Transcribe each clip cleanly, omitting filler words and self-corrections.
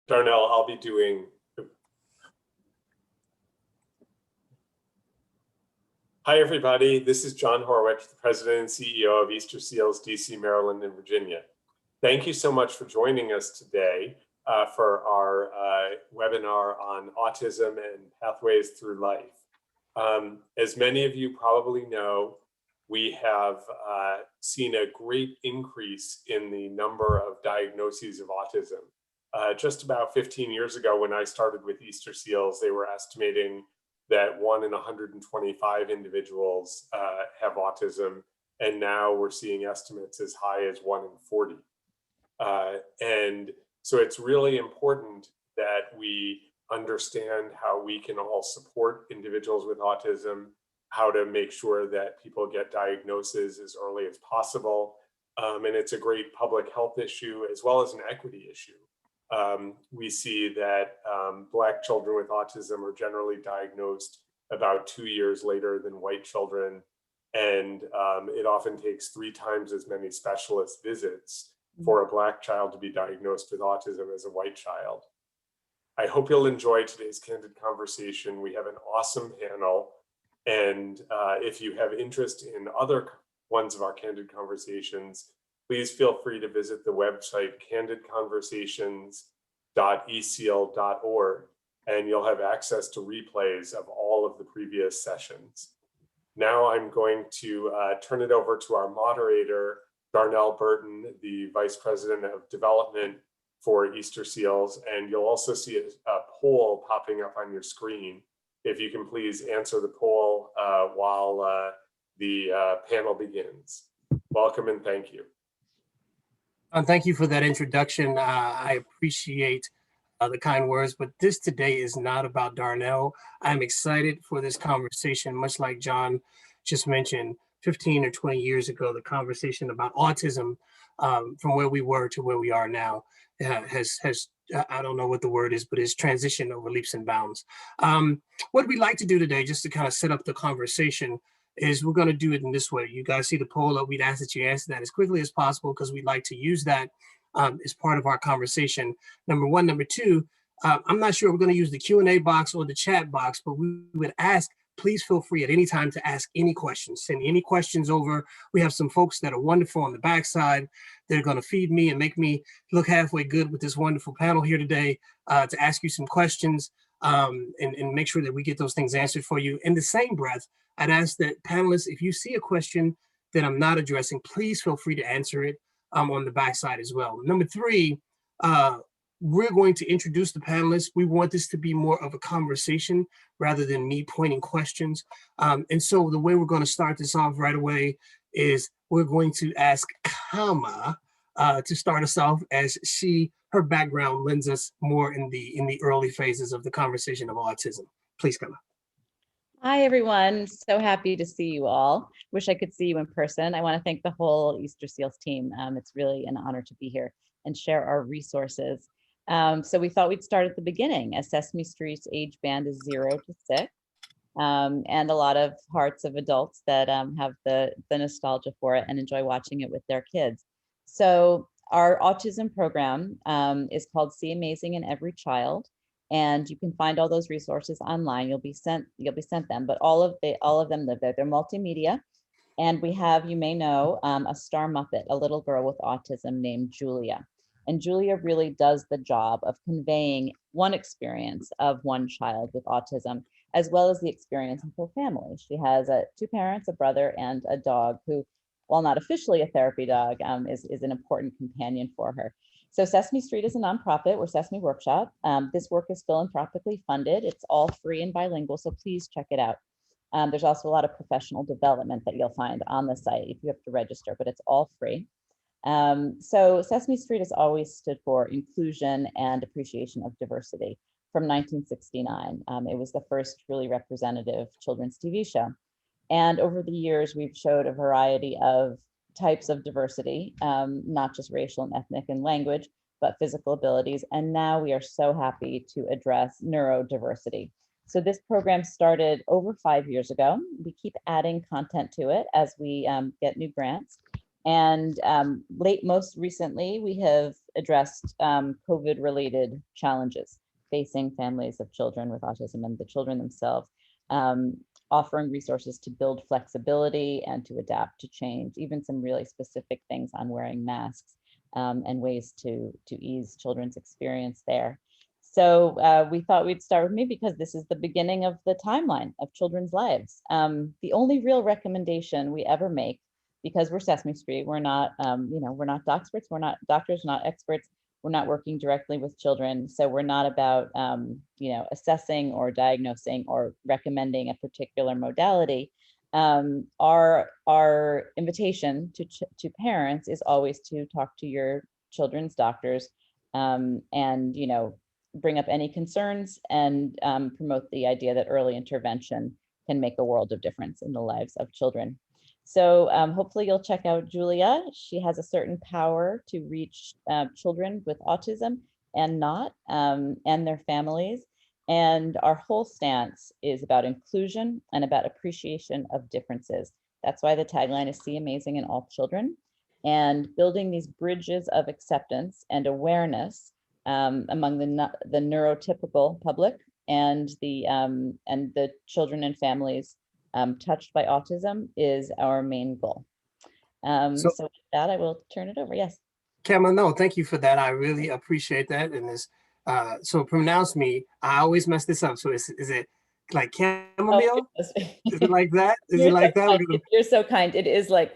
Darnell, I'll be doing. Hi, everybody. This is John Horwich, the President and CEO of Easterseals, DC, Maryland, and Virginia. Thank you so much for joining us today for our webinar on autism and pathways through life. As many of you probably know, we have seen a great increase in the number of diagnoses of autism. Just about 15 years ago, when I started with Easterseals, they were estimating that 1 in 125 individuals have autism, and now we're seeing estimates as high as 1 in 40. And so it's really important that we understand how we can all support individuals with autism, how to make sure that people get diagnoses as early as possible. And it's a great public health issue as well as an equity issue. We see that Black children with autism are generally diagnosed about 2 years later than white children. And it often takes 3 times as many specialist visits for a Black child to be diagnosed with autism as a white child. I hope you'll enjoy today's Candid Conversation. We have an awesome panel. And if you have interest in other ones of our Candid Conversations, please feel free to visit the website candidconversations.eseal.org, and you'll have access to replays of all of the previous sessions. Now I'm going to turn it over to our moderator, Darnell Burtin, the Vice President of Development for Easterseals, and you'll also see a poll popping up on your screen. If you can please answer the poll while the panel begins. Welcome and thank you. Thank you for that introduction. I appreciate the kind words, but this today is not about Darnell. I'm excited for this conversation, much like John just mentioned, 15 or 20 years ago, the conversation about autism from where we were to where we are now has I don't know what the word is, but it's transitioned over leaps and bounds. What we'd like to do today, just to kind of set up the conversation, is we're going to do it in this way. You guys see the poll up. We'd ask that you answer that as quickly as possible because we'd like to use that as part of our conversation. Number one. Number two, I'm not sure we're going to use the Q&A box or the chat box, but we would ask, please feel free at any time to ask any questions. Send any questions over. We have some folks that are wonderful on the backside. They're going to feed me and make me look halfway good with this wonderful panel here today to ask you some questions and make sure that we get those things answered for you. In the same breath, I'd ask that panelists, if you see a question that I'm not addressing, please feel free to answer it on the backside as well. Number three, we're going to introduce the panelists. We want this to be more of a conversation rather than me pointing questions. And so the way we're going to start this off right away is we're going to ask Kama to start us off, as her background lends us more in the early phases of the conversation of autism. Please, Kama. Hi, everyone. So happy to see you all. Wish I could see you in person. I want to thank the whole Easterseals team. It's really an honor to be here and share our resources. So we thought we'd start at the beginning, as Sesame Street's age band is 0 to 6, and a lot of hearts of adults that have the nostalgia for it and enjoy watching it with their kids. So our autism program is called See Amazing in Every Child, and you can find all those resources online. You'll be sent them, but all of them live there. They're multimedia, and we have, you may know, a star Muppet, a little girl with autism named Julia. And Julia really does the job of conveying one experience of one child with autism, as well as the experience of her family. She has 2 parents, a brother, and a dog who, while not officially a therapy dog, is an important companion for her. So Sesame Street is a nonprofit. We're Sesame Workshop. This work is philanthropically funded. It's all free and bilingual, so please check it out. There's also a lot of professional development that you'll find on the site if you have to register, but it's all free. So Sesame Street has always stood for inclusion and appreciation of diversity from 1969. It was the first really representative children's TV show. And over the years, we've showed a variety of types of diversity, not just racial and ethnic and language, but physical abilities. And now we are so happy to address neurodiversity. So this program started over 5 years ago. We keep adding content to it as we get new grants. And most recently, we have addressed COVID-related challenges facing families of children with autism and the children themselves, offering resources to build flexibility and to adapt to change, even some really specific things on wearing masks and ways to ease children's experience there. So we thought we'd start with me because this is the beginning of the timeline of children's lives. The only real recommendation we ever make, because we're Sesame Street, we're not, we're not experts, we're not doctors, not experts, we're not working directly with children. So we're not about, assessing or diagnosing or recommending a particular modality. Our invitation to parents is always to talk to your children's doctors and, bring up any concerns and promote the idea that early intervention can make a world of difference in the lives of children. So hopefully you'll check out Julia. She has a certain power to reach children with autism and not, and their families. And our whole stance is about inclusion and about appreciation of differences. That's why the tagline is "See Amazing in All Children," and building these bridges of acceptance and awareness among the neurotypical public and the children and families touched by autism is our main goal. So with that, I will turn it over. Yes. Kama, no, thank you for that. I really appreciate that. And this, so pronounce me, I always mess this up. So is it like chamomile? Is it like that? Is it like that? You're so kind. It is like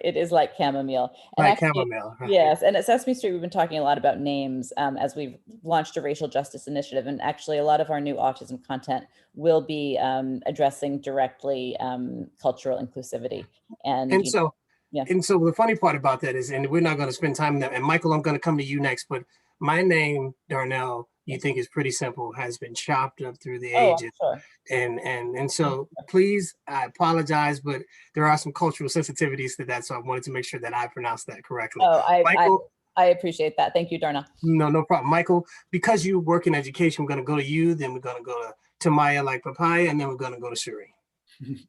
chamomile. And like actually, chamomile. Right. Yes. And at Sesame Street, we've been talking a lot about names as we've launched a racial justice initiative. And actually, a lot of our new autism content will be addressing directly cultural inclusivity. And so, yeah. And so the funny part about that is, and we're not going to spend time on that. And Michael, I'm going to come to you next. But my name, Darnell, you think is pretty simple, has been chopped up through the ages. Sure. And so please, I apologize, but there are some cultural sensitivities to that. So I wanted to make sure that I pronounced that correctly. Oh, Michael, I appreciate that. Thank you, Darnell. No problem. Michael, because you work in education, we're going to go to you, then we're going to go to Maia like papaya, and then we're going to go to Sharene.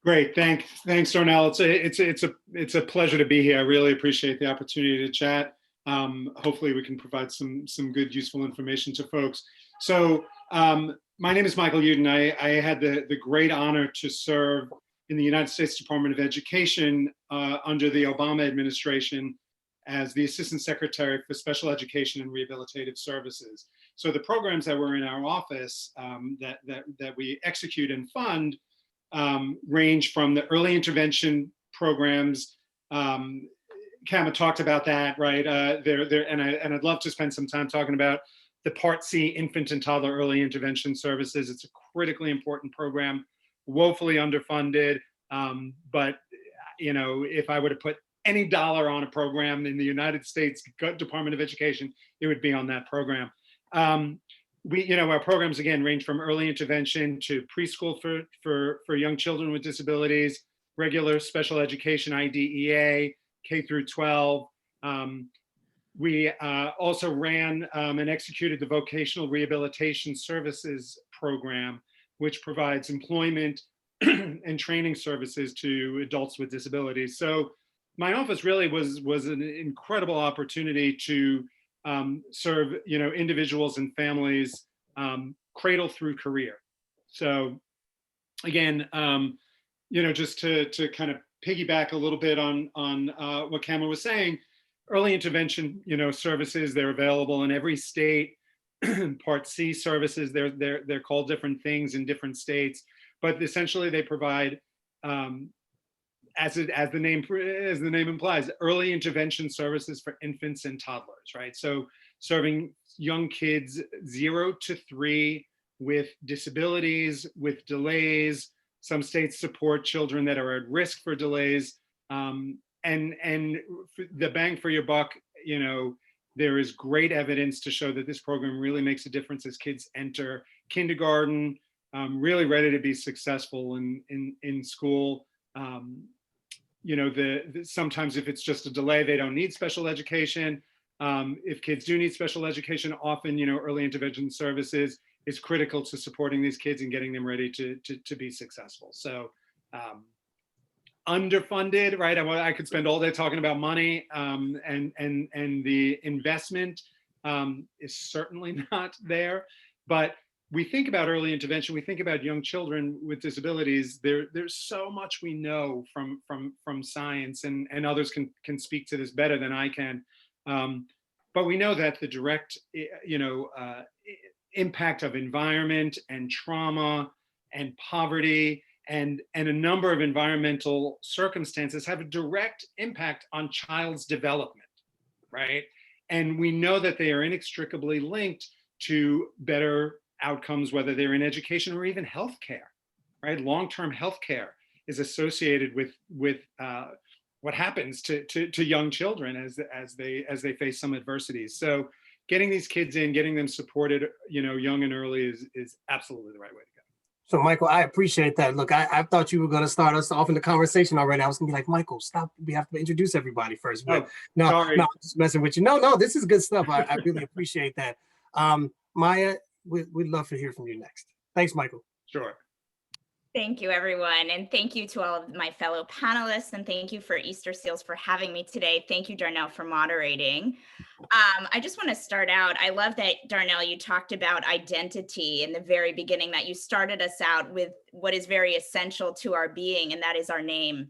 Great, thanks, Darnell. It's a pleasure to be here. I really appreciate the opportunity to chat. Hopefully, we can provide some good, useful information to folks. So, my name is Michael Yudin. I had the great honor to serve in the United States Department of Education under the Obama administration as the Assistant Secretary for Special Education and Rehabilitative Services. So the programs that were in our office that we execute and fund range from the early intervention programs. Kama talked about that, right? And I'd love to spend some time talking about the Part C infant and toddler early intervention services. It's a critically important program, woefully underfunded. But if I were to put any dollar on a program in the United States Department of Education, it would be on that program. Our programs again range from early intervention to preschool for young children with disabilities, regular special education IDEA, K through 12. We also ran and executed the Vocational Rehabilitation Services Program, which provides employment and training services to adults with disabilities. So my office really was an incredible opportunity to serve individuals and families cradle through career. So again, just to kind of piggyback a little bit on what Kama was saying, early intervention services, they're available in every state. Part C services, they're called different things in different states, but essentially they provide as the name implies, early intervention services for infants and toddlers, right? So serving young kids 0 to 3 with disabilities, with delays. Some states support children that are at risk for delays. And the bang for your buck, there is great evidence to show that this program really makes a difference as kids enter kindergarten, really ready to be successful in school. Sometimes if it's just a delay, they don't need special education. If kids do need special education, often, early intervention services is critical to supporting these kids and getting them ready to be successful. So underfunded, right? I could spend all day talking about money, and the investment is certainly not there. But we think about early intervention, we think about young children with disabilities. There's so much we know from science, and others can speak to this better than I can. But we know that the direct, impact of environment and trauma and poverty and a number of environmental circumstances have a direct impact on child's development, right? And we know that they are inextricably linked to better outcomes, whether they're in education or even healthcare, right? Long-term healthcare is associated with what happens to young children as they face some adversities. So getting these kids in, getting them supported, young and early is absolutely the right way to go. So Michael, I appreciate that. Look, I thought you were going to start us off in the conversation already. I was going to be like, Michael, stop. We have to introduce everybody first. But sorry. no, I'm just messing with you. No, this is good stuff. I really appreciate that. Maia, we'd love to hear from you next. Thanks, Michael. Sure. Thank you, everyone. And thank you to all of my fellow panelists. And thank you for Easterseals for having me today. Thank you, Darnell, for moderating. I just want to start out. I love that, Darnell, you talked about identity in the very beginning, that you started us out with what is very essential to our being, and that is our name.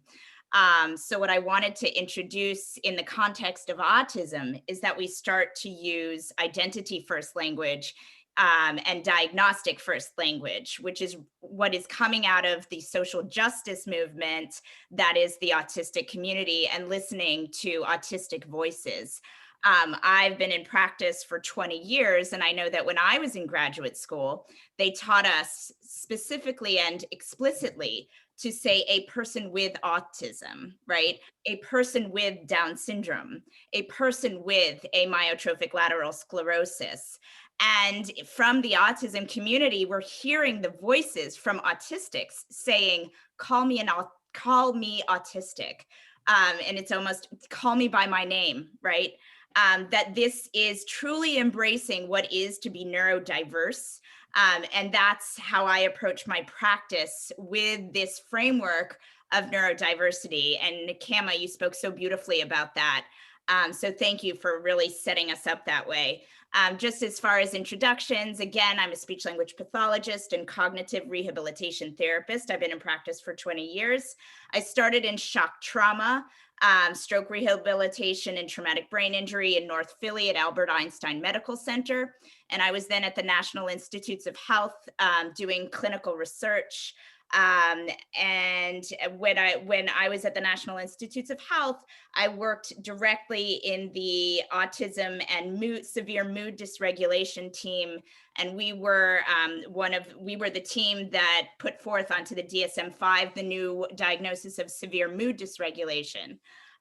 So what I wanted to introduce in the context of autism is that we start to use identity first language and diagnostic first language, which is what is coming out of the social justice movement that is the autistic community, and listening to autistic voices. I've been in practice for 20 years, and I know that when I was in graduate school, they taught us specifically and explicitly to say a person with autism, right? A person with Down syndrome, a person with amyotrophic lateral sclerosis. And from the autism community, we're hearing the voices from autistics saying, call me autistic. And it's almost call me by my name, right? That this is truly embracing what is to be neurodiverse. And that's how I approach my practice with this framework of neurodiversity. And Kama, you spoke so beautifully about that. So thank you for really setting us up that way. Just as far as introductions, again, I'm a speech language pathologist and cognitive rehabilitation therapist. I've been in practice for 20 years. I started in shock trauma, stroke rehabilitation and traumatic brain injury in North Philly at Albert Einstein Medical Center. And I was then at the National Institutes of Health doing clinical research. And when I was at the National Institutes of Health, I worked directly in the autism and severe mood dysregulation team. And we were the team that put forth onto the DSM-5 the new diagnosis of severe mood dysregulation.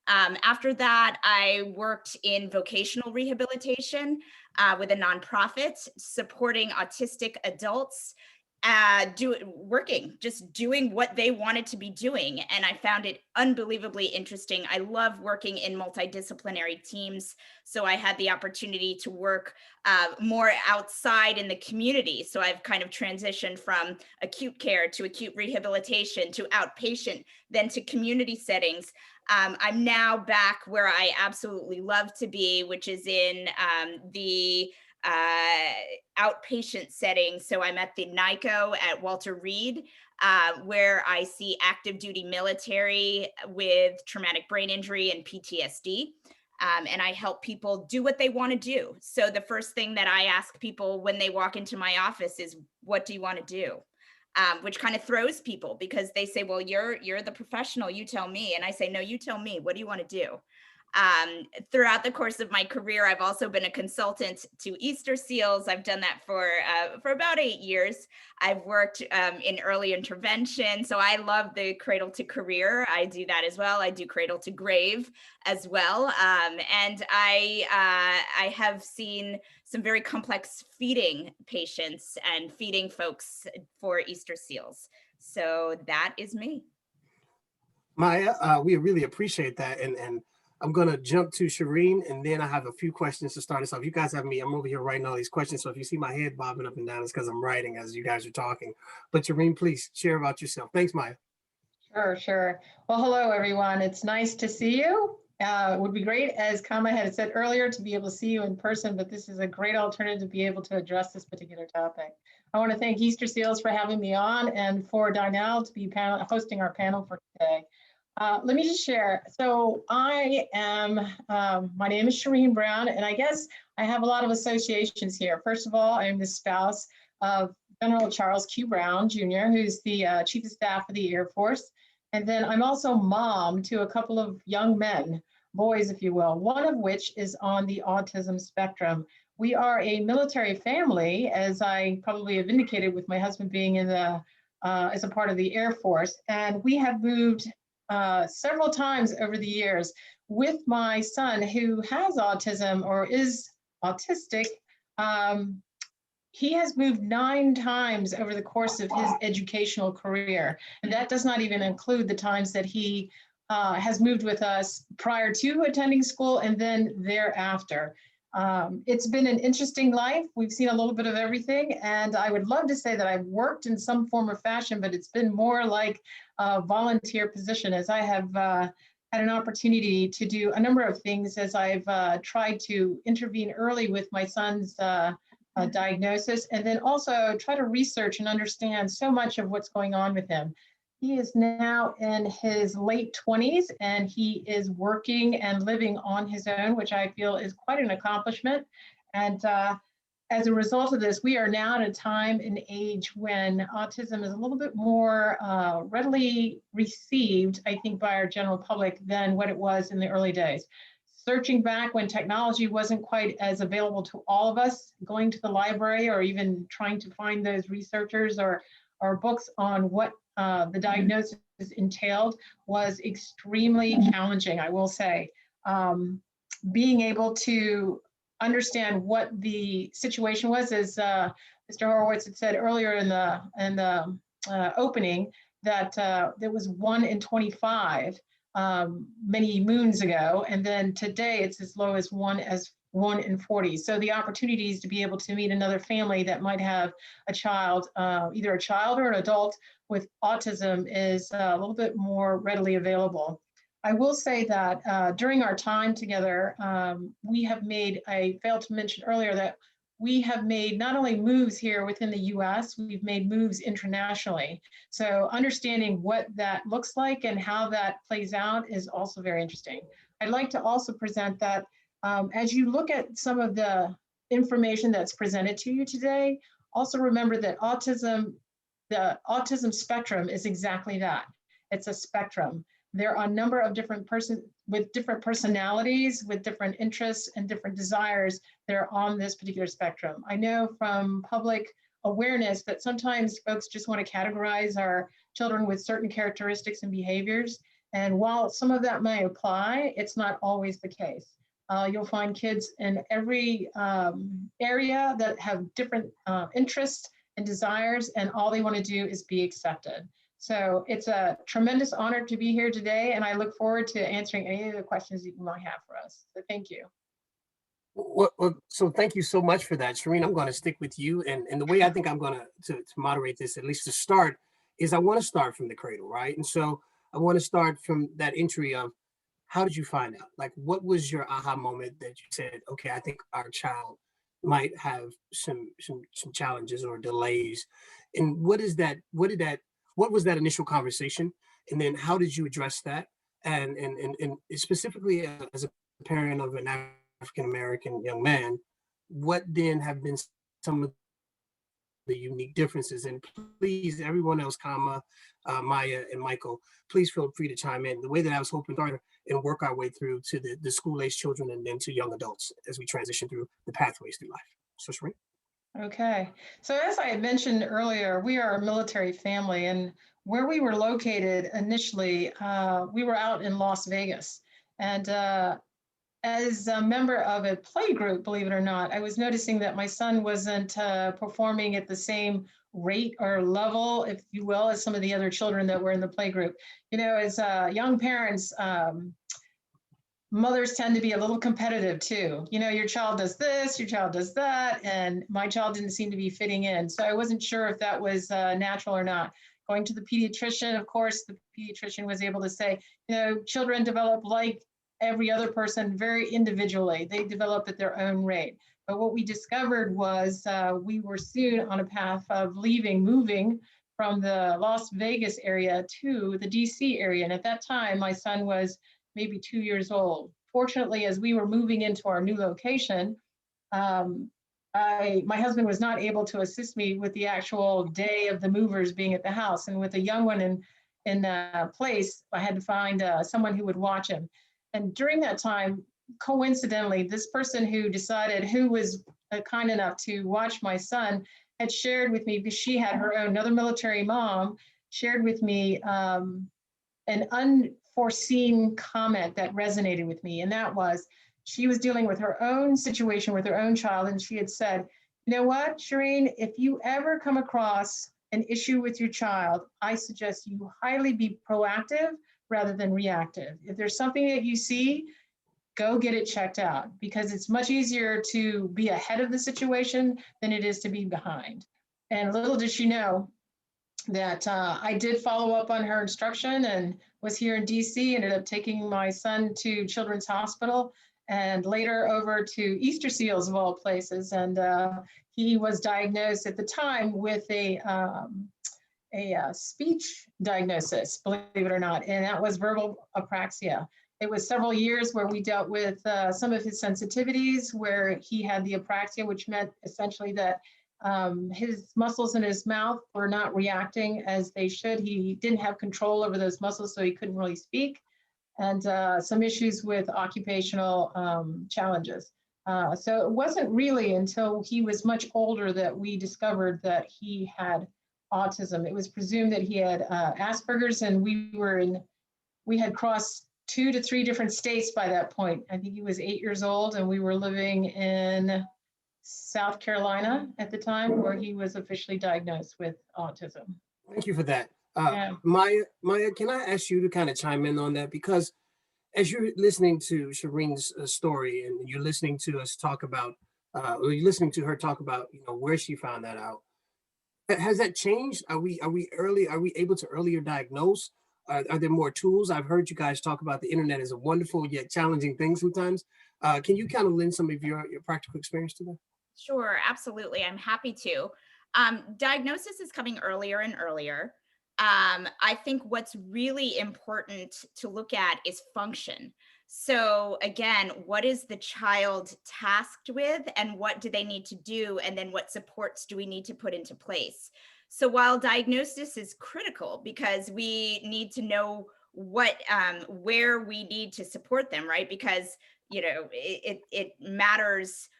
After that, I worked in vocational rehabilitation with a nonprofit supporting autistic adults, doing what they wanted to be doing. And I found it unbelievably interesting. I love working in multidisciplinary teams. So I had the opportunity to work more outside in the community. So I've kind of transitioned from acute care to acute rehabilitation to outpatient, then to community settings. I'm now back where I absolutely love to be, which is in the outpatient setting. So I'm at the NICO at Walter Reed, where I see active duty military with traumatic brain injury and PTSD. And I help people do what they want to do. So the first thing that I ask people when they walk into my office is, what do you want to do? Which kind of throws people, because they say, well, you're the professional, you tell me. And I say, no, you tell me, what do you want to do? Throughout the course of my career, I've also been a consultant to Easterseals. I've done that for about 8 years. I've worked in early intervention. So I love the cradle to career. I do that as well. I do cradle to grave as well. And I have seen some very complex feeding patients and feeding folks for Easterseals. So that is me. Maia, we really appreciate that. And I'm going to jump to Sharene, and then I have a few questions to start us off. You guys have me, I'm over here writing all these questions. So if you see my head bobbing up and down, it's because I'm writing as you guys are talking. But Sharene, please share about yourself. Thanks, Maia. Sure. Well, hello, everyone. It's nice to see you. It would be great, as Kama had said earlier, to be able to see you in person, but this is a great alternative to be able to address this particular topic. I want to thank Easterseals for having me on and for Darnell to be hosting our panel for today. Let me just share. So I am, my name is Sharene Brown, and I guess I have a lot of associations here. First of all, I am the spouse of General Charles Q. Brown, Jr., who's the Chief of Staff of the Air Force. And then I'm also mom to a couple of young men, boys, if you will, one of which is on the autism spectrum. We are a military family, as I probably have indicated with my husband being in the, as a part of the Air Force. And we have moved several times over the years with my son who has autism or is autistic. He has moved 9 times over the course of his educational career. And that does not even include the times that he has moved with us prior to attending school and then thereafter. It's been an interesting life. We've seen a little bit of everything. And I would love to say that I've worked in some form or fashion, but it's been more like a volunteer position, as I have had an opportunity to do a number of things as I've tried to intervene early with my son's diagnosis, and then also try to research and understand so much of what's going on with him. He is now in his late 20s, and he is working and living on his own, which I feel is quite an accomplishment. And as a result of this, we are now at a time and age when autism is a little bit more readily received, I think, by our general public than what it was in the early days. Searching back when technology wasn't quite as available to all of us, going to the library or even trying to find those researchers or books on what the diagnosis entailed was extremely challenging, I will say. Being able to understand what the situation was, as Mr. Horowitz had said earlier in the opening, that there was 1 in 25 many moons ago, and then today it's as low as 1 in 40. So the opportunities to be able to meet another family that might have a child, either a child or an adult with autism, is a little bit more readily available. I will say that during our time together, we have made, I failed to mention earlier that we have made not only moves here within the US, we've made moves internationally. So understanding what that looks like and how that plays out is also very interesting. I'd like to also present that as you look at some of the information that's presented to you today, also remember that the autism spectrum is exactly that. It's a spectrum. There are a number of different persons with different personalities, with different interests and different desires that are on this particular spectrum. I know from public awareness that sometimes folks just want to categorize our children with certain characteristics and behaviors. And while some of that may apply, it's not always the case. You'll find kids in every area that have different interests and desires, and all they want to do is be accepted. So it's a tremendous honor to be here today, and I look forward to answering any of the questions that you might have for us. So thank you. Well, so thank you so much for that, Sharene. I'm going to stick with you, and the way I think I'm going to moderate this, at least to start, is I want to start from the cradle, right? And so I want to start from that entry of, how did you find out? Like, what was your aha moment that you said, okay, I think our child might have some challenges or delays, and what was that initial conversation, and then how did you address that? And specifically as a parent of an African-American young man, what then have been some of the unique differences? And please, everyone else, Maia and Michael, please feel free to chime in. The way that I was hoping to and work our way through to the school-age children and then to young adults as we transition through the pathways through life. So, Sharene. Okay, so as I had mentioned earlier, we are a military family, and where we were located initially, we were out in Las Vegas. And as a member of a play group, believe it or not, I was noticing that my son wasn't performing at the same rate or level, if you will, as some of the other children that were in the play group. You know, as young parents, mothers tend to be a little competitive too. You know, your child does this, your child does that, and my child didn't seem to be fitting in. So I wasn't sure if that was natural or not. going to the pediatrician. Of course, the pediatrician was able to say, you know, children develop like every other person very individually. They develop at their own rate. But what we discovered was we were soon on a path of moving from the Las Vegas area to the DC area. And at that time, my son was maybe 2 years old. Fortunately, as we were moving into our new location, my husband was not able to assist me with the actual day of the movers being at the house. And with a young one in place, I had to find someone who would watch him. And during that time, coincidentally, this person who was kind enough to watch my son had shared with me, because she had her own, another military mom, shared with me an unforeseen comment that resonated with me. And that was, she was dealing with her own situation with her own child. And she had said, you know what, Sharene, if you ever come across an issue with your child, I suggest you highly be proactive rather than reactive. If there's something that you see, go get it checked out, because it's much easier to be ahead of the situation than it is to be behind. And little did she know that I did follow up on her instruction and was here in DC, ended up taking my son to Children's Hospital and later over to Easterseals of all places. And he was diagnosed at the time with a speech diagnosis, believe it or not, and that was verbal apraxia. It was several years where we dealt with some of his sensitivities, where he had the apraxia, which meant essentially that his muscles in his mouth were not reacting as they should. He didn't have control over those muscles, so he couldn't really speak, and some issues with occupational challenges. So it wasn't really until he was much older that we discovered that he had autism. It was presumed that he had Asperger's, and we had crossed 2 to 3 different states by that point. I think he was 8 years old, and we were living in South Carolina at the time, where he was officially diagnosed with autism. Thank you for that. Yeah. Maia, can I ask you to kind of chime in on that? Because as you're listening to Sharene's story, and you're listening to us talk about, or you're listening to her talk about, you know, where she found that out, has that changed? Are we able to earlier diagnose? Are there more tools? I've heard you guys talk about the internet is a wonderful yet challenging thing sometimes. Can you kind of lend some of your practical experience to that? Sure, absolutely. I'm happy to. Diagnosis is coming earlier and earlier. I think what's really important to look at is function. So again, what is the child tasked with, and what do they need to do? And then what supports do we need to put into place? So while diagnosis is critical, because we need to know what, where we need to support them, right? Because, you know, it matters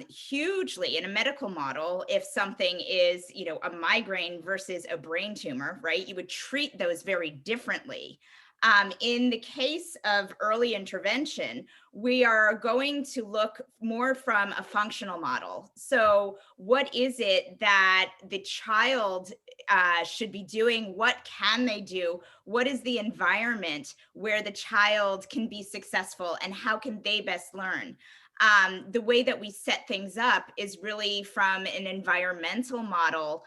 hugely in a medical model. If something is, you know, a migraine versus a brain tumor, right? You would treat those very differently. In the case of early intervention, we are going to look more from a functional model. So what is it that the child should be doing? What can they do? What is the environment where the child can be successful, and how can they best learn? The way that we set things up is really from an environmental model,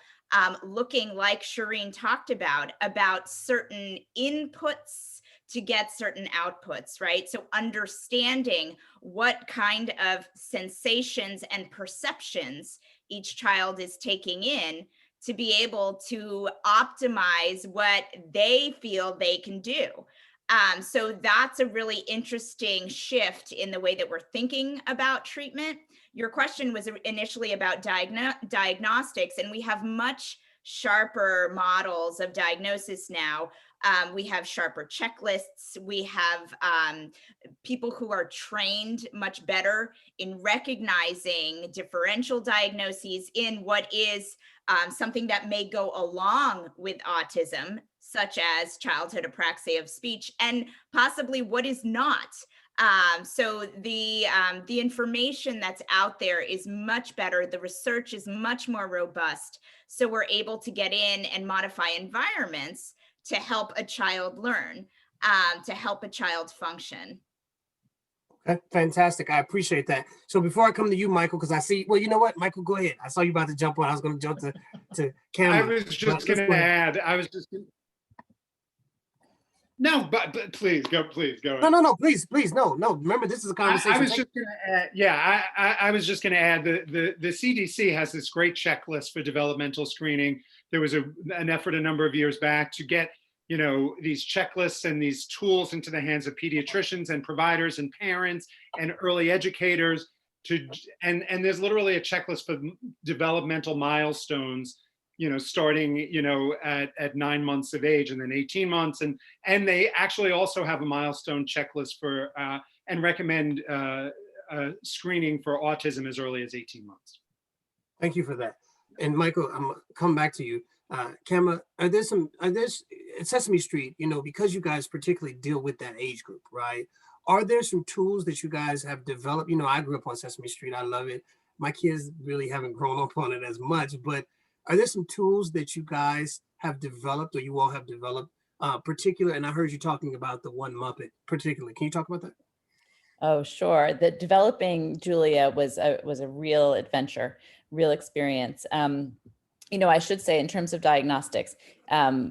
looking, like Sharene talked about certain inputs to get certain outputs, right? So understanding what kind of sensations and perceptions each child is taking in to be able to optimize what they feel they can do. So that's a really interesting shift in the way that we're thinking about treatment. Your question was initially about diagnostics, and we have much sharper models of diagnosis now. We have sharper checklists. We have people who are trained much better in recognizing differential diagnoses in what is something that may go along with autism, such as childhood apraxia of speech, and possibly what is not. So the information that's out there is much better. The research is much more robust. So we're able to get in and modify environments to help a child learn, to help a child function. Okay, fantastic. I appreciate that. So before I come to you, Michael, because I see, well, you know what, Michael, go ahead. I saw you about to jump on. I was going to jump to to Cameron. I was just going to add, no, but please go ahead. No, please, no. Remember, this is a conversation. I was just going to add, yeah, I was just going to add the CDC has this great checklist for developmental screening. There was an effort a number of years back to get, these checklists and these tools into the hands of pediatricians and providers and parents and early educators and there's literally a checklist for developmental milestones, starting, at 9 months of age and then 18 months. And they actually also have a milestone checklist for, and recommend screening for autism as early as 18 months. Thank you for that. And Michael, I'm coming back to you. Kama, are there at Sesame Street, because you guys particularly deal with that age group, right? Are there some tools that you guys have developed? I grew up on Sesame Street. I love it. My kids really haven't grown up on it as much, but are there some tools that you guys have developed or you all have developed particular? And I heard you talking about the One Muppet particularly. Can you talk about that? Oh, sure. The developing Julia was a real adventure, real experience. I should say in terms of diagnostics,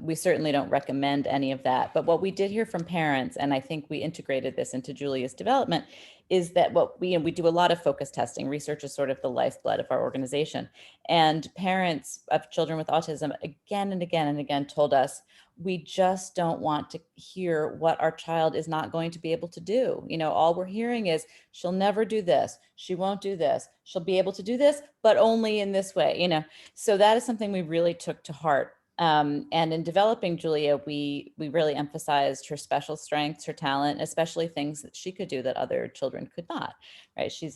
we certainly don't recommend any of that. But what we did hear from parents, and I think we integrated this into Julia's development, is that we do a lot of focus testing. Research is sort of the lifeblood of our organization. And parents of children with autism again and again and again told us, we just don't want to hear what our child is not going to be able to do. All we're hearing is she'll never do this. She won't do this. She'll be able to do this, but only in this way, So that is something we really took to heart. And in developing Julia, we really emphasized her special strengths, her talent, especially things that she could do that other children could not, right? She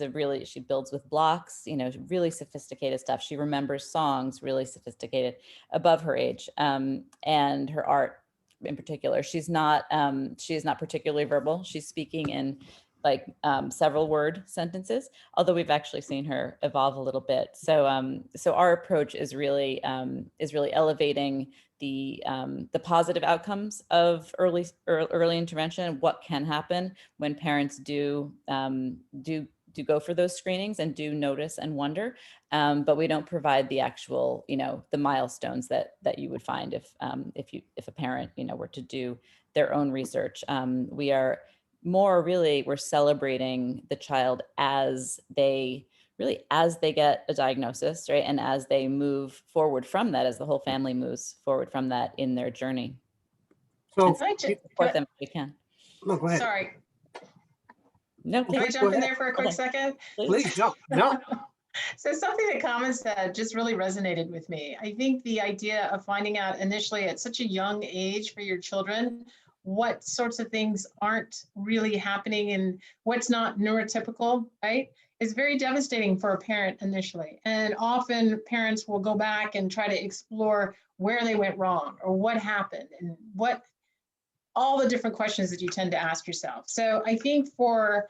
builds with blocks, really sophisticated stuff. She remembers songs, really sophisticated, above her age, and her art in particular. She is not particularly verbal. She's speaking in several word sentences, although we've actually seen her evolve a little bit. So our approach is really elevating the positive outcomes of early intervention, what can happen when parents do go for those screenings and do notice and wonder, but we don't provide the actual, the milestones that you would find if a parent, were to do their own research. We're celebrating the child as they get a diagnosis, right? And as they move forward from that, as the whole family moves forward from that in their journey. So support them if we can. No, go ahead. Sorry. No, Can I jump in there for a quick second? Please jump. No. So something that Kama said just really resonated with me. I think the idea of finding out initially at such a young age for your children what sorts of things aren't really happening and what's not neurotypical, right, is very devastating for a parent initially. And often parents will go back and try to explore where they went wrong or what happened and all the different questions that you tend to ask yourself. So I think for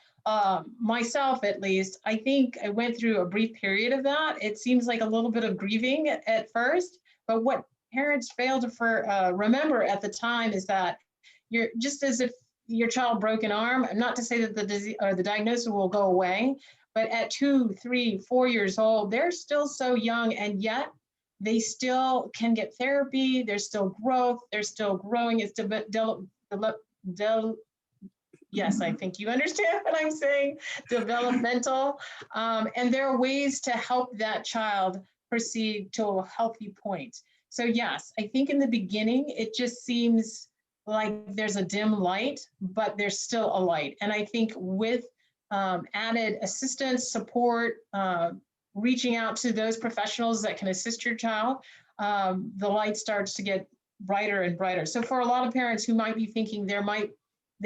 myself, at least, I think I went through a brief period of that. It seems like a little bit of grieving at first, but what parents fail to remember at the time is that you're just as if your child broke an arm, not to say that the disease or the diagnosis will go away, but at 2, 3, 4 years old, they're still so young, and yet they still can get therapy. There's still growth. They're still growing. It's yes, I think you understand what I'm saying, developmental. And there are ways to help that child proceed to a healthy point. So yes, I think in the beginning, it just seems like there's a dim light, but there's still a light. And I think with added assistance, support, reaching out to those professionals that can assist your child, the light starts to get brighter and brighter. So for a lot of parents who might be thinking they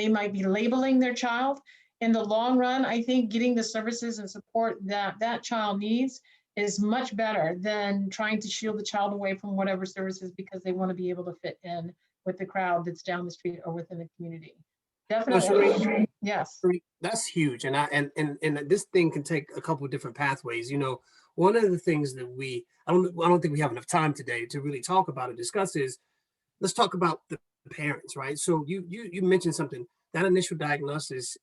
might be labeling their child, in the long run, I think getting the services and support that that child needs is much better than trying to shield the child away from whatever services because they want to be able to fit in with the crowd that's down the street or within the community. Definitely. Yes. That's huge. And this thing can take a couple of different pathways. One of the things that I don't think we have enough time today to really talk about and discuss is, let's talk about the parents, right? So you mentioned something, that initial diagnosis,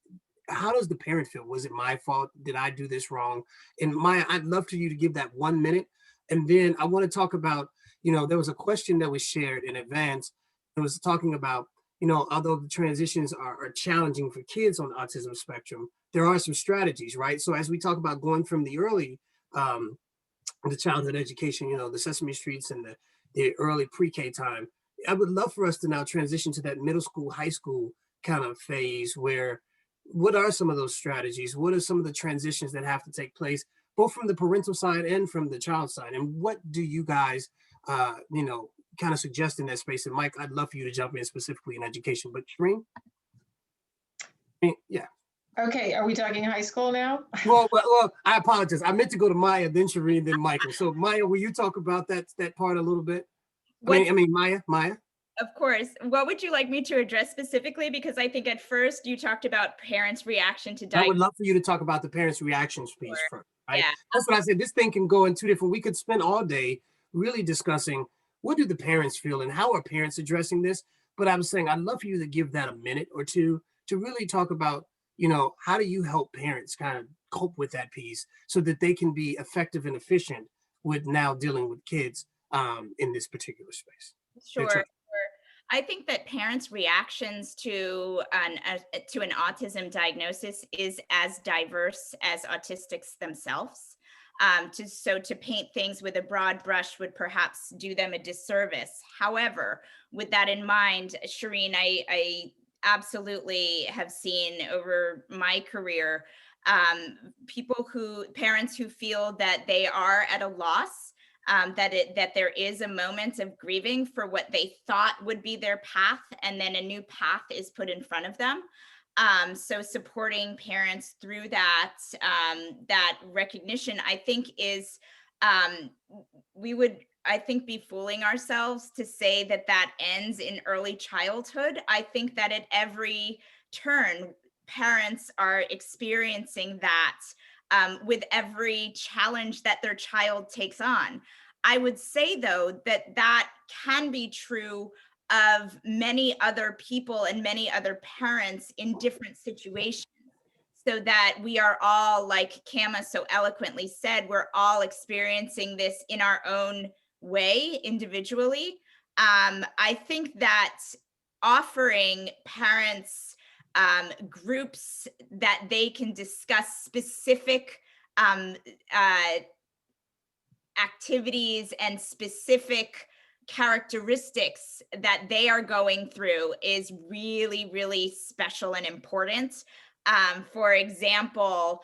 how does the parent feel? Was it my fault? Did I do this wrong? And Maya, I'd love for you to give that 1 minute. And then I want to talk about, there was a question that was shared in advance. It was talking about, although the transitions are challenging for kids on the autism spectrum, there are some strategies, right? So as we talk about going from the early, the childhood education, the Sesame Streets and the early pre-K time, I would love for us to now transition to that middle school, high school kind of phase where, what are some of those strategies? What are some of the transitions that have to take place, both from the parental side and from the child side? And what do you guys, kind of suggest in that space? And Mike, I'd love for you to jump in specifically in education, but Sharene? Yeah. Okay, are we talking high school now? Well, I apologize. I meant to go to Maia, then Sharene, then Michael. So Maia, will you talk about that part a little bit? I mean, Maia. Of course. What would you like me to address specifically? Because I think at first you talked about parents' reaction to I would love for you to talk about the parents' reactions piece first, right? Yeah. That's what I said. This thing can go in two different. We could spend all day really discussing what do the parents feel and how are parents addressing this. But I was saying I'd love for you to give that a minute or two to really talk about, how do you help parents kind of cope with that piece so that they can be effective and efficient with now dealing with kids in this particular space. Sure. I think that parents' reactions to an autism diagnosis is as diverse as autistics themselves. To paint things with a broad brush would perhaps do them a disservice. However, with that in mind, Sharene, I absolutely have seen over my career parents who feel that they are at a loss, that there is a moment of grieving for what they thought would be their path, and then a new path is put in front of them. So supporting parents through that recognition, I think is, we would, I think, be fooling ourselves to say that ends in early childhood. I think that at every turn, parents are experiencing that with every challenge that their child takes on. I would say, though, that can be true of many other people and many other parents in different situations, so that we are all, like Kama so eloquently said, we're all experiencing this in our own way individually. I think that offering parents groups that they can discuss specific activities and specific characteristics that they are going through is really, really special and important. For example,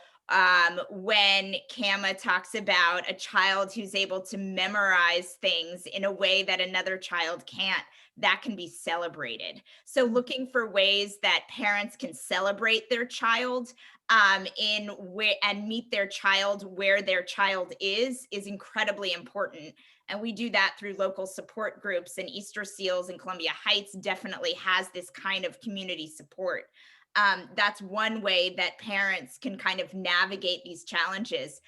when Kama talks about a child who's able to memorize things in a way that another child can't, that can be celebrated. So looking for ways that parents can celebrate their child and meet their child where their child is incredibly important. And we do that through local support groups, and Easterseals in Columbia Heights definitely has this kind of community support. That's one way that parents can kind of navigate these challenges.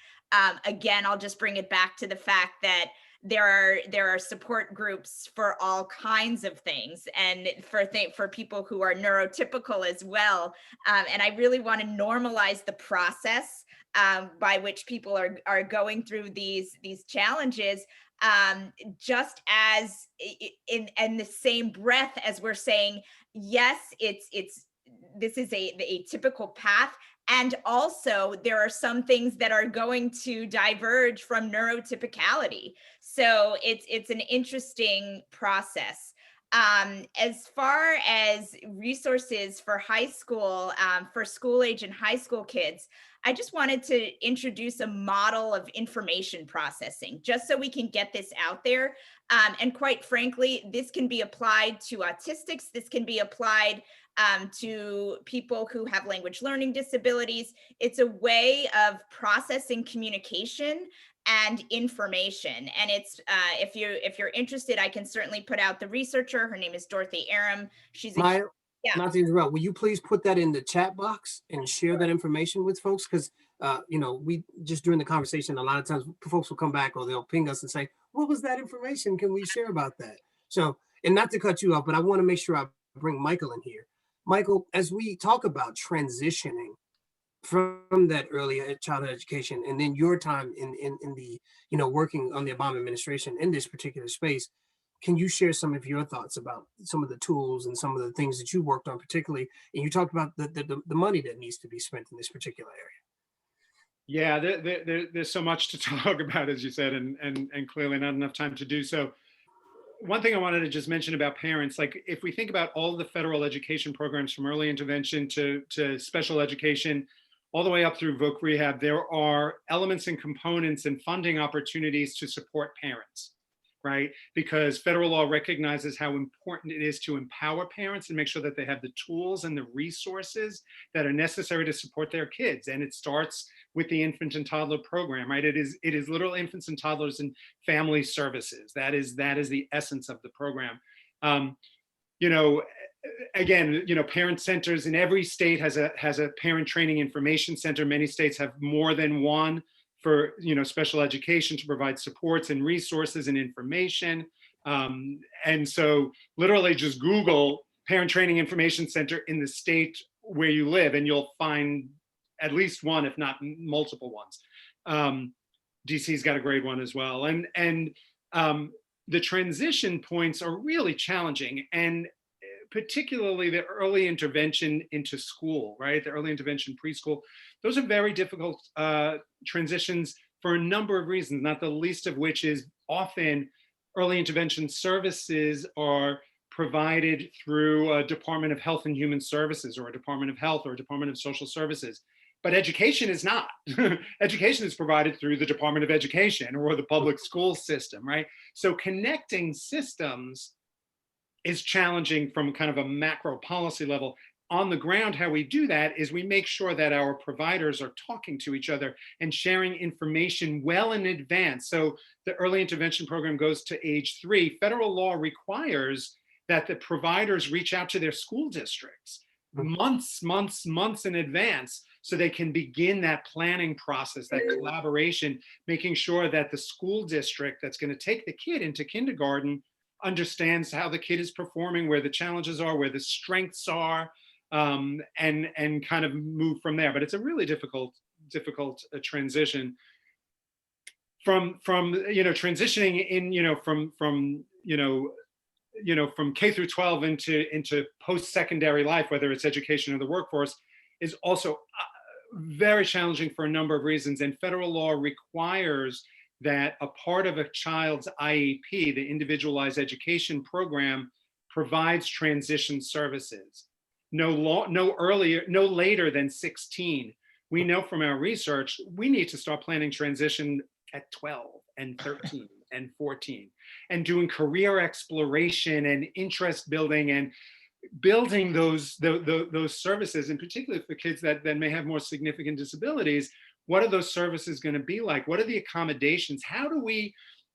Again, I'll just bring it back to the fact that there are support groups for all kinds of things, and for people who are neurotypical as well. And I really want to normalize the process by which people are going through these challenges, just as in the same breath as we're saying, yes, this is a typical path. And also there are some things that are going to diverge from neurotypicality. So it's an interesting process. As far as resources for high school, for school age and high school kids, I just wanted to introduce a model of information processing, just so we can get this out there. And quite frankly, this can be applied to autistics. This can be applied to people who have language learning disabilities. It's a way of processing communication and information. And it's if you're interested, I can certainly put out the researcher. Her name is Dorothy Aram. She's Maia, not to interrupt, will you please put that in the chat box and share that information with folks? Because we just during the conversation, a lot of times folks will come back or they'll ping us and say, what was that information? Can we share about that? So, and not to cut you off, but I want to make sure I bring Michael in here. Michael, as we talk about transitioning from that early childhood education, and then your time in the, you know, working on the Obama administration in this particular space, can you share some of your thoughts about some of the tools and some of the things that you worked on particularly? And you talked about the money that needs to be spent in this particular area. Yeah, there's so much to talk about, as you said, and clearly not enough time to do so. One thing I wanted to just mention about parents, like if we think about all the federal education programs from early intervention to special education, all the way up through voc rehab, there are elements and components and funding opportunities to support parents, right? Because federal law recognizes how important it is to empower parents and make sure that they have the tools and the resources that are necessary to support their kids. And it starts with the infant and toddler program, right? It is literal infants and toddlers and family services. That is the essence of the program. You know, again, you know, parent centers in every state has a parent training information center. Many states have more than one for, you know, special education to provide supports and resources and information. And so literally just Google parent training information center in the state where you live, and you'll find at least one, if not multiple ones. DC's got a great one as well. And the transition points are really challenging, and particularly the early intervention into school, right? The early intervention preschool, those are very difficult transitions for a number of reasons, not the least of which is often early intervention services are provided through a Department of Health and Human Services, or a Department of Health, or a Department of Social Services. But education is not. Education is provided through the Department of Education or the public school system, right? So connecting systems is challenging from kind of a macro policy level. On the ground, how we do that is we make sure that our providers are talking to each other and sharing information well in advance. So the early intervention program goes to age 3. Federal law requires that the providers reach out to their school districts months in advance, so they can begin that planning process, that collaboration, making sure that the school district that's going to take the kid into kindergarten understands how the kid is performing, where the challenges are, where the strengths are, and kind of move from there. But it's a really difficult transition from you know, transitioning in, you know, from K through 12 into post-secondary life, whether it's education or the workforce, is also very challenging for a number of reasons. And federal law requires that a part of a child's IEP, the individualized education program, provides transition services. No later than 16. We know from our research, we need to start planning transition at 12 and 13 and 14, and doing career exploration and interest building and building those services, and particularly for kids that may have more significant disabilities. What are those services going to be like? What are the accommodations? How do we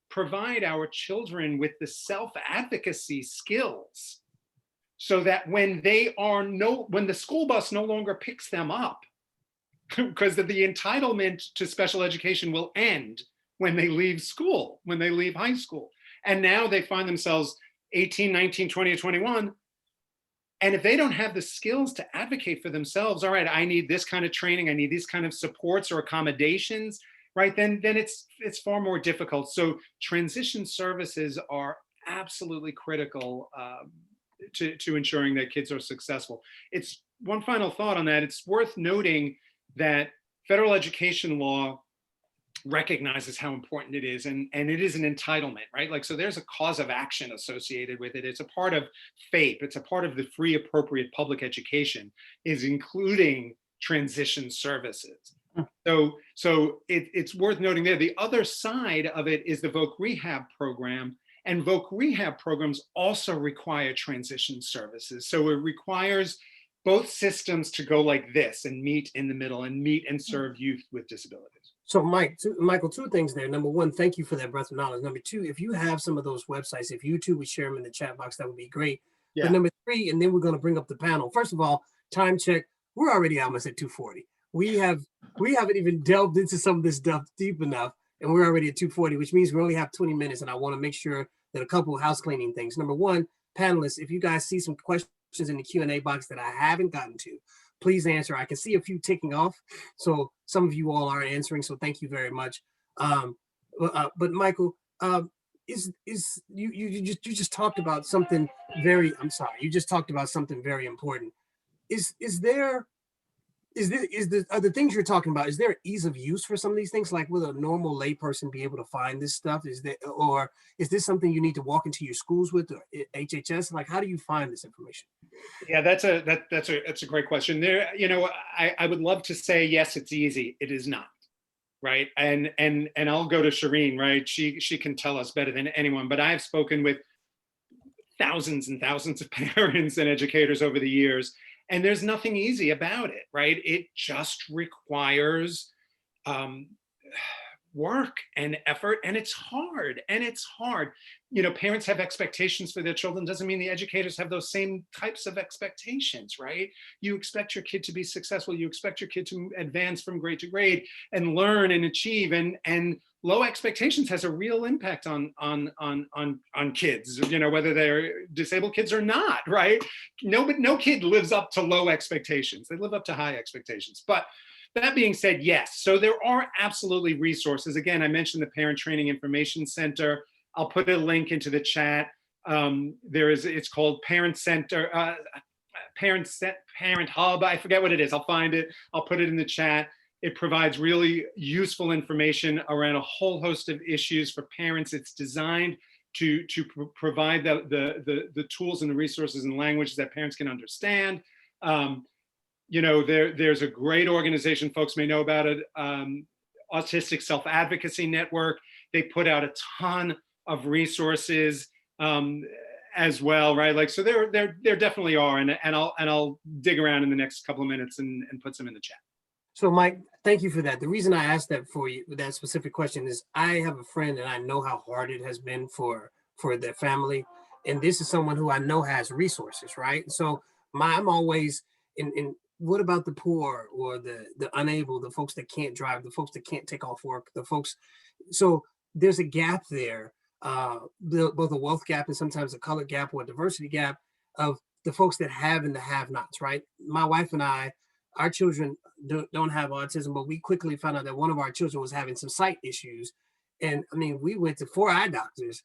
provide our children with the self-advocacy skills so that when the school bus no longer picks them up, because the entitlement to special education will end when they leave school, when they leave high school. And now they find themselves 18, 19, 20, or 21. And if they don't have the skills to advocate for themselves, all right, I need this kind of training, I need these kind of supports or accommodations, right? Then it's far more difficult. So transition services are absolutely critical to ensuring that kids are successful. It's one final thought on that. It's worth noting that federal education law recognizes how important it is, and it is an entitlement, right? Like, so there's a cause of action associated with it. It's a part of FAPE. It's a part of the free appropriate public education, is including transition services. So it's worth noting there. The other side of it is the voc rehab program, and voc rehab programs also require transition services. So it requires both systems to go like this and meet in the middle and meet and serve youth with disabilities. So Michael, 2 things there. Number 1, thank you for that breadth of knowledge. Number 2, if you have some of those websites, if you two would share them in the chat box, that would be great. Yeah. But number 3, and then we're going to bring up the panel. First of all, time check. We're already almost at 2:40. We haven't even delved into some of this stuff deep enough, and we're already at 2:40, which means we only have 20 minutes. And I want to make sure that a couple of house cleaning things. Number 1, panelists, if you guys see some questions in the Q&A box that I haven't gotten to, please answer. I can see a few ticking off, so some of you all are answering, so thank you very much. But Michael, you just talked about something very, I'm sorry, you just talked about something very important. Are the things you're talking about, is there ease of use for some of these things? Like, will a normal layperson be able to find this stuff? Or is this something you need to walk into your schools with, or HHS? Like, how do you find this information? Yeah, that's a great question. There, I would love to say yes, it's easy. It is not, right? And I'll go to Sharene, right? She can tell us better than anyone. But I've spoken with thousands and thousands of parents and educators over the years, and there's nothing easy about it, right? It just requires work and effort, and it's hard. Parents have expectations for their children. Doesn't mean the educators have those same types of expectations, right? You expect your kid to be successful. You expect your kid to advance from grade to grade and learn and achieve, and low expectations has a real impact on kids, whether they're disabled kids or not, right? No kid lives up to low expectations. They live up to high expectations. But that being said, yes. So there are absolutely resources. Again, I mentioned the Parent Training Information Center. I'll put a link into the chat. It's called Parent Center, Parent Hub. I forget what it is. I'll find it. I'll put it in the chat. It provides really useful information around a whole host of issues for parents. It's designed to provide the tools and the resources and language that parents can understand. There's a great organization, folks may know about it, Autistic Self-Advocacy Network. They put out a ton of resources as well, right? Like, so there definitely are, and I'll dig around in the next couple of minutes and put some in the chat. So Mike, thank you for that. The reason I asked that for you, that specific question, is I have a friend and I know how hard it has been for their family. And this is someone who I know has resources, right? So I'm always in what about the poor or the unable, the folks that can't drive, the folks that can't take off work, the folks. So there's a gap there, both a wealth gap and sometimes a color gap or a diversity gap of the folks that have and the have-nots, right? My wife and I, our children don't have autism, but we quickly found out that one of our children was having some sight issues. And I mean, we went to 4 eye doctors,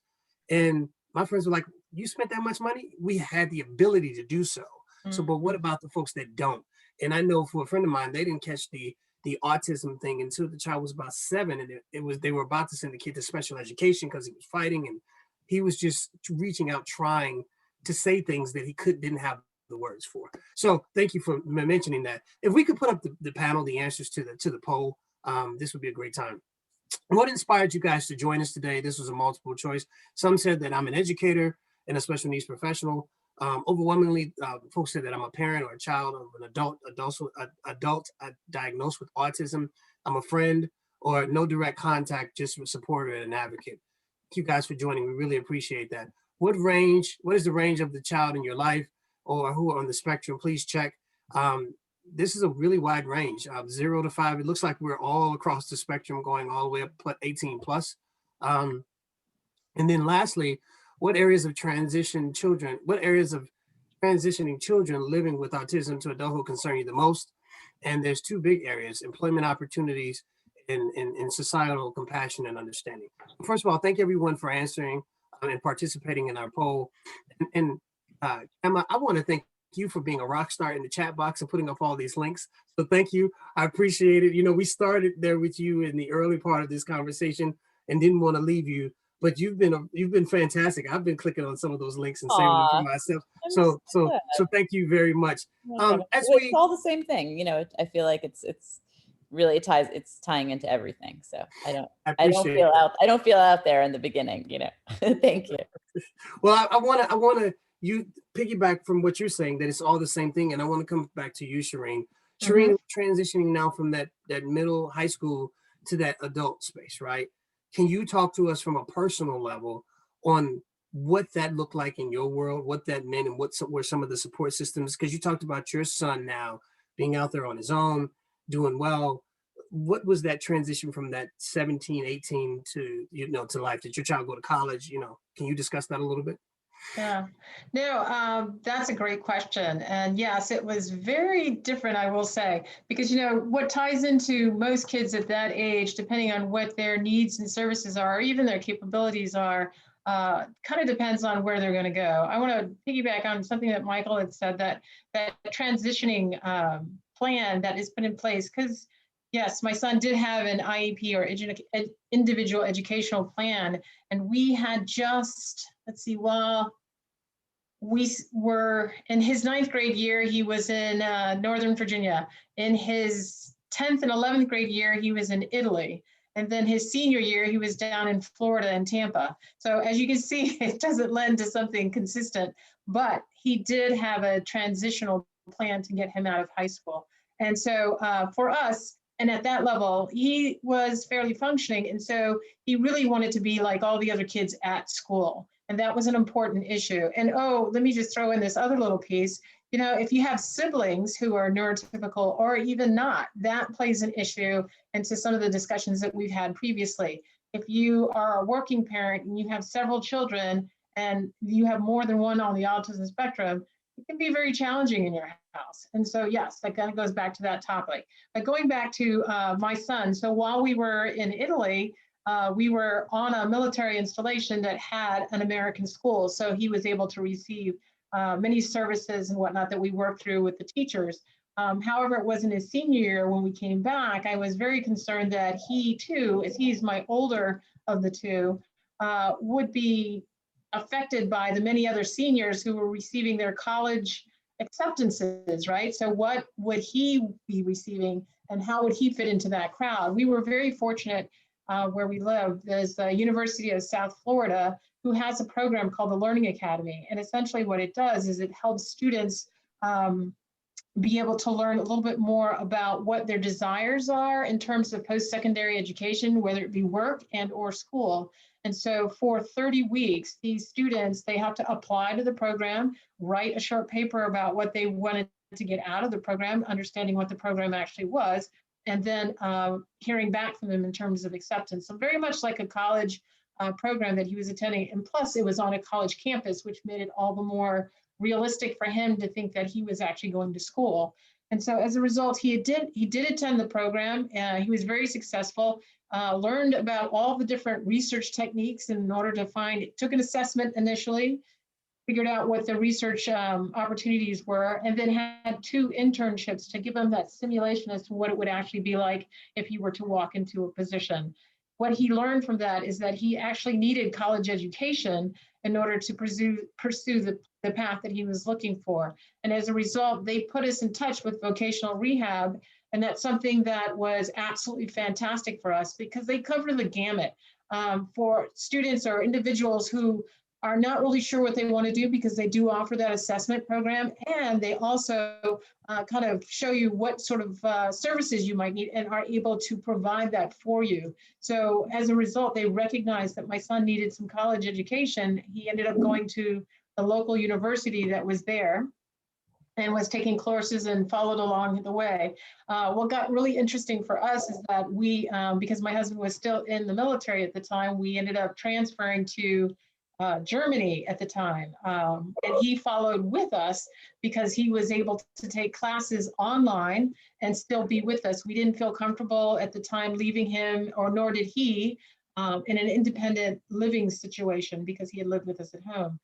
and my friends were like, you spent that much money? We had the ability to do so. So, but what about the folks that don't? And I know for a friend of mine, they didn't catch the autism thing until the child was about 7, and they were about to send the kid to special education because he was fighting, and he was just reaching out, trying to say things that he didn't have the words for. So thank you for mentioning that. If we could put up the panel, the answers to the poll, this would be a great time. What inspired you guys to join us today? This was a multiple choice. Some said that I'm an educator and a special needs professional. Overwhelmingly, folks said that I'm a parent or a child of an adult diagnosed with autism. I'm a friend, or no direct contact, just a supporter and an advocate. Thank you guys for joining. We really appreciate that. What is the range of the child in your life, or who are on the spectrum? Please check. This is a really wide range of 0 to 5. It looks like we're all across the spectrum, going all the way up 18 plus. And then lastly, what areas of transitioning children living with autism to adulthood concern you the most? And there's 2 big areas: employment opportunities and societal compassion and understanding. First of all, thank everyone for answering and participating in our poll. And Emma, I want to thank you for being a rock star in the chat box and putting up all these links. So thank you. I appreciate it. We started there with you in the early part of this conversation and didn't want to leave you, but you've been fantastic. I've been clicking on some of those links and saving them for myself. So thank you very much. It's all the same thing. I feel like it's really tying into everything. So I don't feel out there in the beginning, Thank you. Well, I want to you piggyback from what you're saying, that it's all the same thing. And I want to come back to you, Sharene. Sharene, transitioning now from that middle high school to that adult space, right? Can you talk to us from a personal level on what that looked like in your world, what that meant, and what were some of the support systems? Because you talked about your son now being out there on his own, doing well. What was that transition from that 17, 18 to life? Did your child go to college? Can you discuss that a little bit? Yeah, no, that's a great question. And yes, it was very different, I will say, because, you know, what ties into most kids at that age, depending on what their needs and services are, or even their capabilities are, kind of depends on where they're going to go. I want to piggyback on something that Michael had said, that transitioning plan that is put in place, because yes, my son did have an IEP or individual educational plan, and we had just, let's see, well, we were in his 9th grade year, he was in Northern Virginia. In his 10th and 11th grade year, he was in Italy. And then his senior year, he was down in Florida and Tampa. So as you can see, it doesn't lend to something consistent, but he did have a transitional plan to get him out of high school. And so for us, and at that level, he was fairly functioning. And so he really wanted to be like all the other kids at school. And that was an important issue. And oh, let me just throw in this other little piece. You know, if you have siblings who are neurotypical or even not, that plays an issue into some of the discussions that we've had previously. If you are a working parent and you have several children and you have more than one on the autism spectrum, it can be very challenging in your house. And so, yes, that kind of goes back to that topic. But going back to my son, so while we were in Italy, we were on a military installation that had an American school. So he was able to receive many services and whatnot that we worked through with the teachers. However, it was in his senior year when we came back, I was very concerned that he too, as he's my older of the two, would be affected by the many other seniors who were receiving their college acceptances, right? So what would he be receiving and how would he fit into that crowd? We were very fortunate where we live. There's the University of South Florida who has a program called the Learning Academy. And essentially what it does is it helps students be able to learn a little bit more about what their desires are in terms of post-secondary education, whether it be work and or school. And so for 30 weeks, these students, they have to apply to the program, write a short paper about what they wanted to get out of the program, understanding what the program actually was, and then hearing back from them in terms of acceptance. So very much like a college program that he was attending. And plus it was on a college campus, which made it all the more realistic for him to think that he was actually going to school. And so as a result, he did attend the program. He was very successful, learned about all the different research techniques in order to took an assessment initially, figured out what the research opportunities were, and then had 2 internships to give him that simulation as to what it would actually be like if he were to walk into a position. What he learned from that is that he actually needed college education in order to pursue the path that he was looking for. And as a result, they put us in touch with vocational rehab. And that's something that was absolutely fantastic for us because they cover the gamut for students or individuals who are not really sure what they want to do because they do offer that assessment program. And they also kind of show you what sort of services you might need and are able to provide that for you. So as a result, they recognized that my son needed some college education. He ended up going to the local university that was there and was taking courses and followed along the way. What got really interesting for us is that we, because my husband was still in the military at the time, we ended up transferring to Germany at the time. And he followed with us because he was able to take classes online and still be with us. We didn't feel comfortable at the time leaving him, or nor did he, in an independent living situation because he had lived with us at home.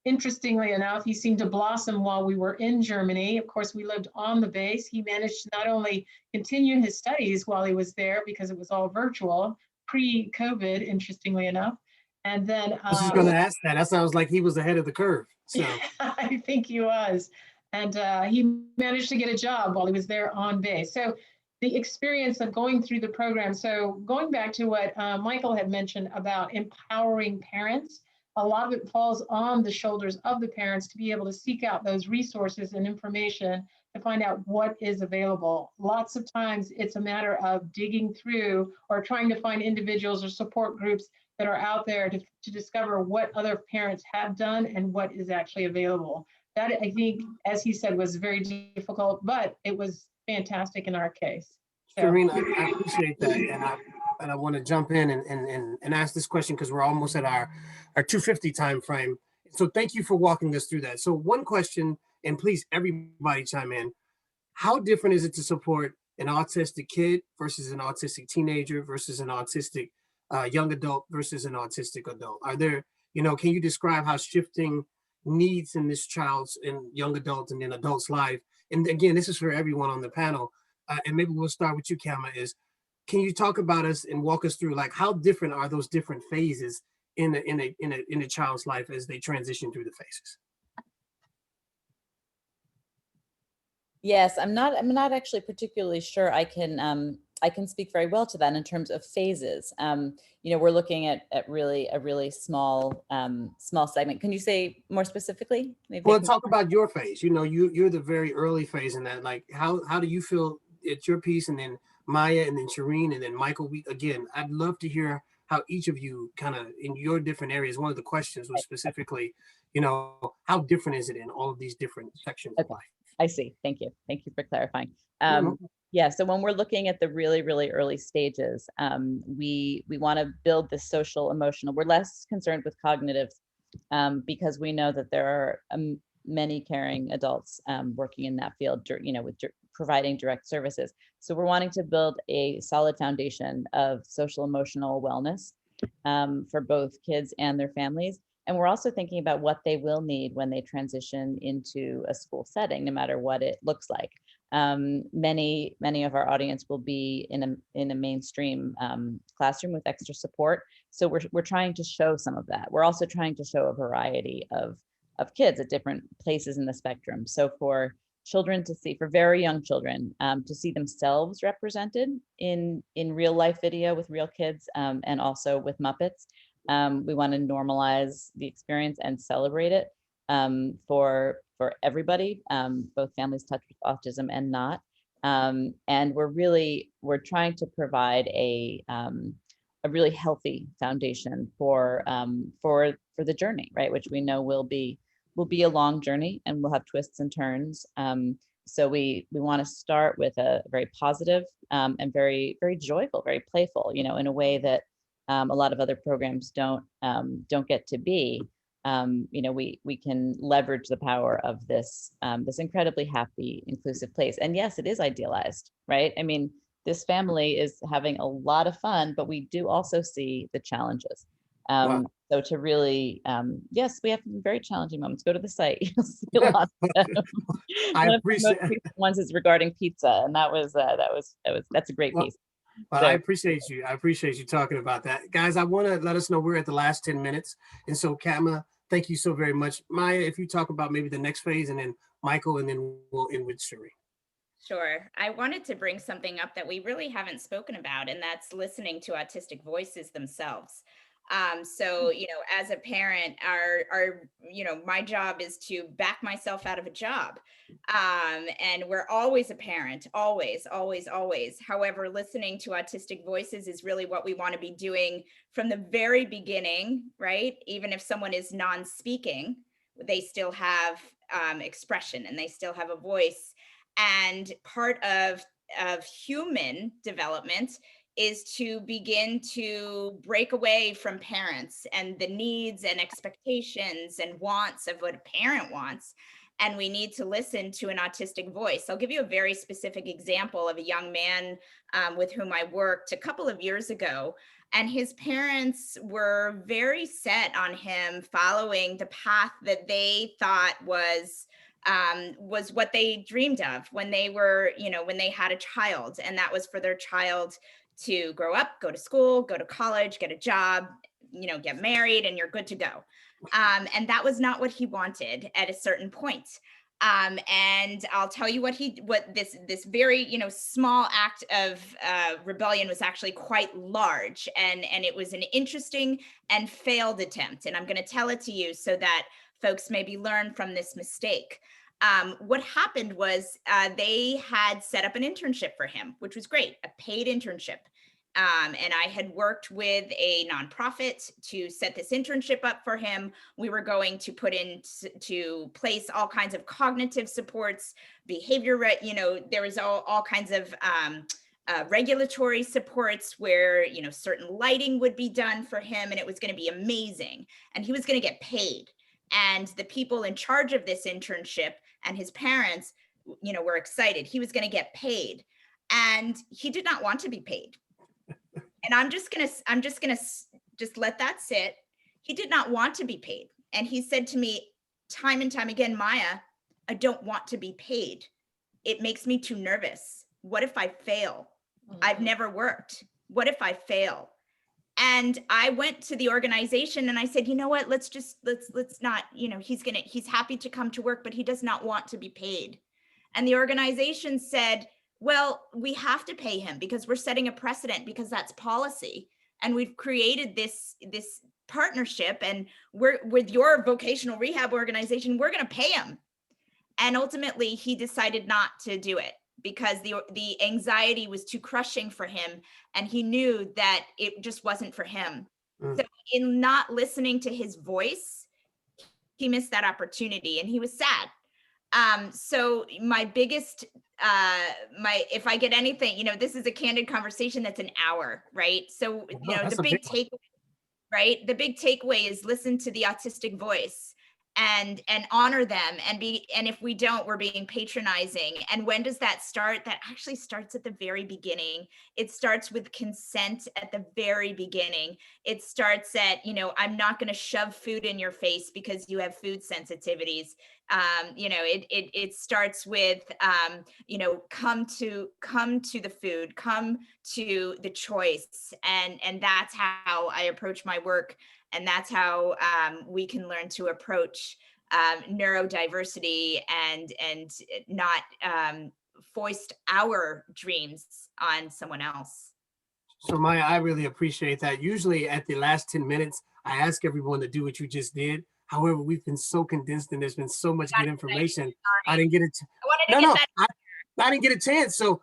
Interestingly enough, he seemed to blossom while we were in Germany. Of course, we lived on the base. He managed to not only continue his studies while he was there because it was all virtual, pre-COVID, interestingly enough. And then I was just going to ask that. That sounds like he was ahead of the curve. So I think he was. And he managed to get a job while he was there on base. So the experience of going through the program. So going back to what Michael had mentioned about empowering parents, a lot of it falls on the shoulders of the parents to be able to seek out those resources and information to find out what is available. Lots of times it's a matter of digging through or trying to find individuals or support groups that are out there to discover what other parents have done and what is actually available. That, I think, as he said, was very difficult, but it was fantastic in our case. Sharene, I appreciate that. And I want to jump in and ask this question because we're almost at our 2:50 time frame. So thank you for walking us through that. So one question, and please everybody chime in. How different is it to support an autistic kid versus an autistic teenager versus an autistic young adult versus an autistic adult? Are there, can you describe how shifting needs in this child's and young adult and then adult's life? And again, this is for everyone on the panel. And maybe we'll start with you, Kama, can you talk about us and walk us through like how different are those different phases in a child's life as they transition through the phases? Yes, I'm not actually particularly sure I can speak very well to that in terms of phases. We're looking at really a really small segment. Can you say more specifically? Maybe Well, talk about your phase. You're the very early phase in that. Like, how do you feel it's your piece, and then Maia, and then Sharene, and then Michael? Again, I'd love to hear how each of you kind of in your different areas. One of the questions was specifically, how different is it in all of these different sections of life? I see. Thank you. Thank you for clarifying. Mm-hmm. Yeah, so when we're looking at the really, really early stages, we want to build the social emotional. We're less concerned with cognitive because we know that there are many caring adults working in that field, with providing direct services. So we're wanting to build a solid foundation of social emotional wellness for both kids and their families. And we're also thinking about what they will need when they transition into a school setting, no matter what it looks like. Many of our audience will be in a mainstream classroom with extra support. So we're trying to show some of that. We're also trying to show a variety of kids at different places in the spectrum. So for children to see, for very young children, to see themselves represented in real life video with real kids and also with Muppets. We want to normalize the experience and celebrate it for everybody, both families touched with autism and not. And we're trying to provide a really healthy foundation for the journey, right? Which we know will be a long journey and we'll have twists and turns. So we want to start with a very positive and very, very joyful, very playful, in a way that a lot of other programs don't get to be. We can leverage the power of this incredibly happy, inclusive place. And yes, it is idealized, right? I mean, this family is having a lot of fun, but we do also see the challenges. Wow. So to really, yes, we have very challenging moments. Go to the site, you'll see a lot of them. I appreciate ones is regarding pizza, and that's a great piece. Well, I appreciate you. I appreciate you talking about that. Guys, I want to let us know we're at the last 10 minutes. And so, Kama, thank you so very much. Maia, if you talk about maybe the next phase, and then Michael, and then we'll end with Sheree. Sure. I wanted to bring something up that we really haven't spoken about, and that's listening to autistic voices themselves. So, as a parent, my job is to back myself out of a job. And we're always a parent, always, always, always. However, listening to autistic voices is really what we want to be doing from the very beginning, right? Even if someone is non-speaking, they still have expression and they still have a voice. And part of human development is to begin to break away from parents and the needs and expectations and wants of what a parent wants. And we need to listen to an autistic voice. I'll give you a very specific example of a young man with whom I worked a couple of years ago. And his parents were very set on him following the path that they thought was what they dreamed of when they were, when they had a child. And that was for their child to grow up, go to school, go to college, get a job, get married, and you're good to go. And that was not what he wanted at a certain point. And I'll tell you what this very, small act of rebellion was actually quite large. And it was an interesting and failed attempt. And I'm going to tell it to you so that folks maybe learn from this mistake. What happened was they had set up an internship for him, which was great, a paid internship. And I had worked with a nonprofit to set this internship up for him. We were going to put into place all kinds of cognitive supports, behavior, there was all kinds of regulatory supports where, certain lighting would be done for him, and it was going to be amazing. And he was going to get paid. And the people in charge of this internship and his parents, you know, were excited. He was going to get paid, and he did not want to be paid. And I'm just gonna let that sit. He did not want to be paid. And he said to me time and time again, Maia, I don't want to be paid. It makes me too nervous. What if I fail? I've never worked. What if I fail? And I went to the organization and I said, you know what, let's not, you know, he's happy to come to work, but he does not want to be paid. And the organization said, well, we have to pay him because we're setting a precedent, because that's policy. And we've created this partnership, and we're with your vocational rehab organization, we're going to pay him. And ultimately he decided not to do it because the anxiety was too crushing for him. And he knew that it just wasn't for him. So in not listening to his voice, he missed that opportunity and he was sad. So my biggest, if I get anything, you know, this is a candid conversation that's an hour, right? So, you know, the big takeaway, right? The big takeaway is listen to the autistic voice and honor them, and if we don't, we're being patronizing. And when does that start? That actually starts at the very beginning. It starts with consent at the very beginning. It starts at, you know, I'm not going to shove food in your face because you have food sensitivities. You know, it starts with, you know, come to the food, come to the choice. And that's how I approach my work. And that's how we can learn to approach neurodiversity and not foist our dreams on someone else. So Maia, I really appreciate that. Usually at the last 10 minutes, I ask everyone to do what you just did. However, we've been so condensed and there's been so much good information. I didn't get it. I didn't get a chance. So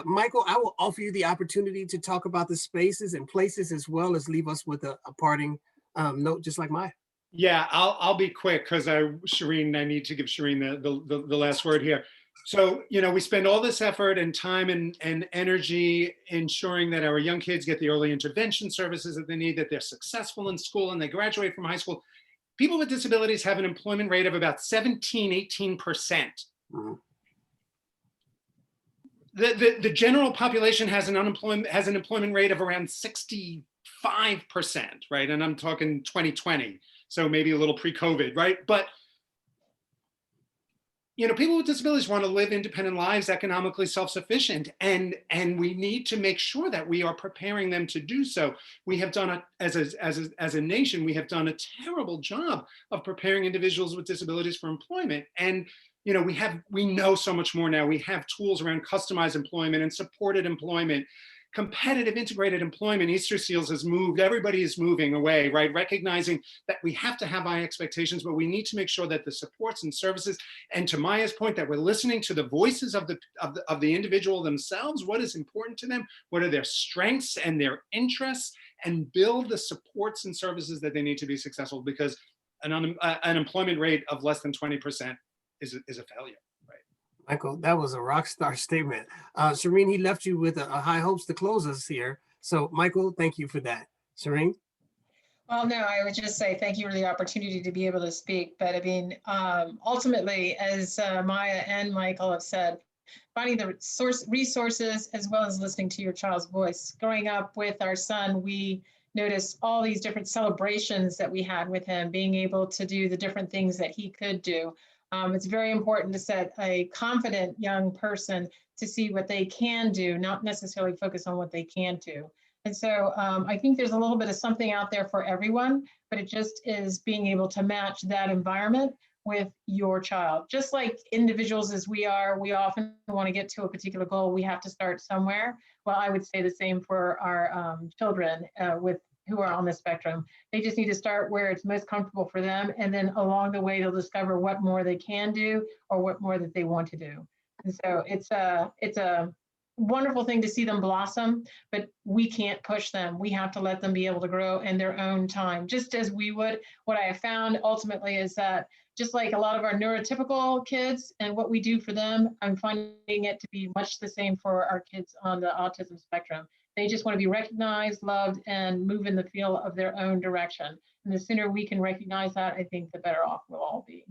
Michael, I will offer you the opportunity to talk about the spaces and places, as well as leave us with a parting note, just like Maia. Yeah, I'll be quick because Sharene, I need to give Sharene the last word here. So, you know, we spend all this effort and time and energy ensuring that our young kids get the early intervention services that they need, that they're successful in school and they graduate from high school. People with disabilities have an employment rate of about 18%. Mm-hmm. The general population has an employment rate of around 65%, right? And I'm talking 2020, so maybe a little pre-COVID, right? But you know, people with disabilities want to live independent lives, economically self-sufficient, and we need to make sure that we are preparing them to do so. We have done as a nation, we have done a terrible job of preparing individuals with disabilities for employment. And you know, we know so much more now. We have tools around customized employment and supported employment, competitive integrated employment. Easterseals has moved, everybody is moving away, right? Recognizing that we have to have high expectations, but we need to make sure that the supports and services, and to Maia's point, that we're listening to the voices of the individual themselves. What is important to them? What are their strengths and their interests? And build the supports and services that they need to be successful, because an employment rate of less than 20% is a failure. Michael, that was a rock star statement. Sharene, he left you with a high hopes to close us here. So Michael, thank you for that. Sharene? Well, no, I would just say thank you for the opportunity to be able to speak. But I mean, ultimately, as Maia and Michael have said, finding the resources as well as listening to your child's voice. Growing up with our son, we noticed all these different celebrations that we had with him, being able to do the different things that he could do. It's very important to set a confident young person to see what they can do, not necessarily focus on what they can't do. And so I think there's a little bit of something out there for everyone, but it just is being able to match that environment with your child. Just like individuals as we are, we often want to get to a particular goal. We have to start somewhere. Well, I would say the same for our children who are on the spectrum. They just need to start where it's most comfortable for them. And then along the way, they'll discover what more they can do or what more that they want to do. And so it's a wonderful thing to see them blossom, but we can't push them. We have to let them be able to grow in their own time, just as we would. What I have found ultimately is that just like a lot of our neurotypical kids and what we do for them, I'm finding it to be much the same for our kids on the autism spectrum. They just want to be recognized, loved, and move in the field of their own direction. And the sooner we can recognize that, I think the better off we'll all be.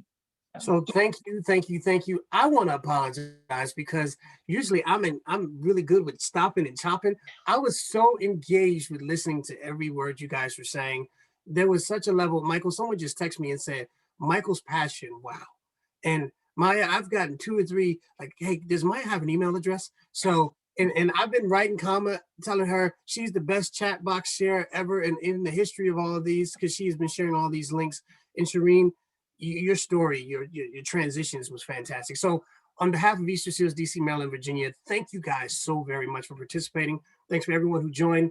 So thank you. I want to apologize because usually I'm really good with stopping and chopping. I was so engaged with listening to every word you guys were saying. There was such a level. Michael, someone just texted me and said, Michael's passion, wow. And Maia, I've gotten 2 or 3, like, hey, does Maia have an email address? So, and I've been writing telling her she's the best chat box share ever in the history of all of these, because she's been sharing all these links. And Sharene, your story, your transitions was fantastic. So on behalf of Easterseals, DC, Maryland, Virginia, thank you guys so very much for participating. Thanks for everyone who joined.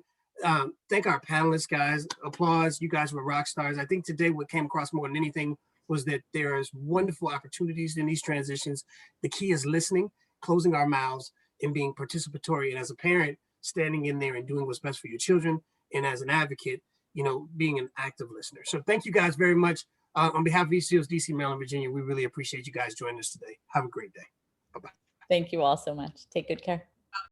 Thank our panelists, guys. Applause. You guys were rock stars. I think today what came across more than anything was that there is wonderful opportunities in these transitions. The key is listening, closing our mouths, and being participatory. And as a parent, standing in there and doing what's best for your children. And as an advocate, being an active listener. So thank you guys very much. On behalf of Easterseals, DC, Maryland, Virginia, we really appreciate you guys joining us today. Have a great day. Bye-bye. Thank you all so much. Take good care.